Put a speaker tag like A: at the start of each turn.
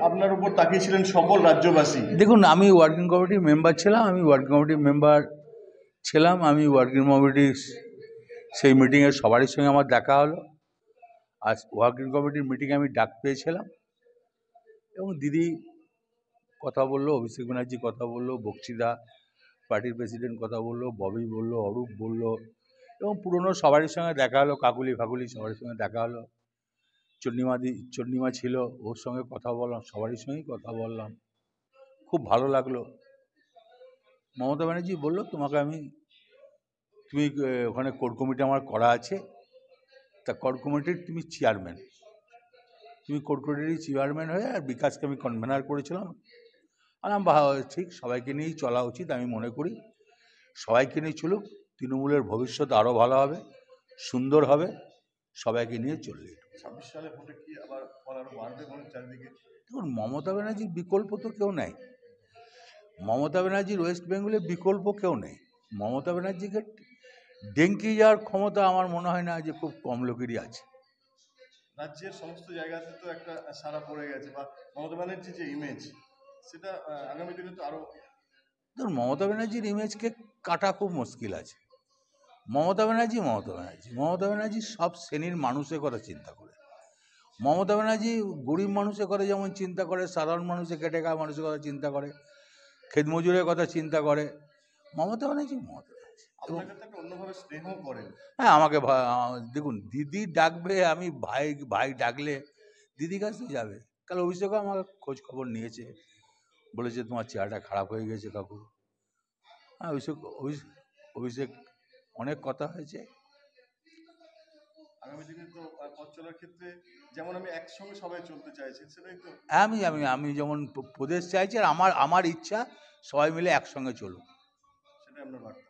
A: আপনার উপর তাকিয়েছিলেন সকল রাজ্যবাসী।
B: দেখুন, আমি ওয়ার্কিং কমিটির মেম্বার ছিলাম, আমি ওয়ার্কিং কমিটির সেই মিটিংয়ে সবারই সঙ্গে আমার দেখা হলো। আর ওয়ার্কিং কমিটির মিটিংয়ে আমি ডাক পেয়েছিলাম এবং দিদি কথা বললো, অভিষেক ব্যানার্জি কথা বললো, বক্সিদা পার্টির প্রেসিডেন্ট কথা বললো, ববি বললো, অরূপ বললো এবং পুরনো সবারই সঙ্গে দেখা হলো, কাকুলি ফাকুলি সবার সঙ্গে দেখা হলো। চন্ডিমা ছিল, ওর সঙ্গে কথা বললাম, সবারই সঙ্গেই কথা বললাম, খুব ভালো লাগলো। মমতা ব্যানার্জি বললো, তুমি ওখানে কোর কমিটি আমার করা আছে, তা কোর কমিটির তুমি চেয়ারম্যান, তুমি কোর কমিটির চেয়ারম্যান হয়ে, আর বিকাশকে আমি কনভেনার করেছিলাম। আর আমি ঠিক সবাইকে নিয়েই চলা উচিত, আমি মনে করি সবাইকে নিয়ে চলুক, তৃণমূলের ভবিষ্যৎ আরও ভালো হবে, সুন্দর হবে, সবাইকে নিয়ে চললে।
A: 26 সালে ভোটে কি আবার আরো বাড়বে চারিদিকে?
B: দেখুন, মমতা ব্যানার্জির বিকল্প তো কেউ নেই। মমতা ব্যানার্জির ওয়েস্ট বেঙ্গলে বিকল্প কেউ নেই। মমতা ব্যানার্জিকে ডেঙ্কি যাওয়ার ক্ষমতা আমার মনে হয় না যে খুব কম লোকেরই আছে।
A: রাজ্যের সমস্ত জায়গাতে তো একটা সাড়া পড়ে গেছে, বা মমতা ব্যানার্জির যে ইমেজ, সেটা আগামী দিনে তো আরো।
B: ধরুন, মমতা ব্যানার্জির ইমেজকে কাটা খুব মুশকিল আছে। মমতা ব্যানার্জি সব শ্রেণীর মানুষের কথা চিন্তা করে। মমতা ব্যানার্জি গরিব মানুষের কথা যেমন চিন্তা করে, সাধারণ মানুষের খেটে খাওয়া মানুষের কথা চিন্তা করে, ক্ষেতমজুরের কথা চিন্তা করে। মমতা ব্যানার্জি
A: অন্যভাবে স্নেহ করেন।
B: হ্যাঁ, আমাকে দেখুন, দিদি ডাকবে, আমি ভাই ডাকলে দিদির কাছে যাবে। কাল অভিষেকও আমার খোঁজ খবর নিয়েছে, বলেছে তোমার চেহারাটা খারাপ হয়ে গেছে কাকু। হ্যাঁ, অভিষেক অনেক কথা হয়েছে।
A: আগামী দিনে তো পথ চলার ক্ষেত্রে যেমন আমি একসঙ্গে সবাই চলতে চাইছি, সেটাই তো
B: আমি যেমন প্রদেশ চাইছি, আর আমার ইচ্ছা সবাই মিলে একসঙ্গে চলুক,
A: সেটাই আপনার বার্তা।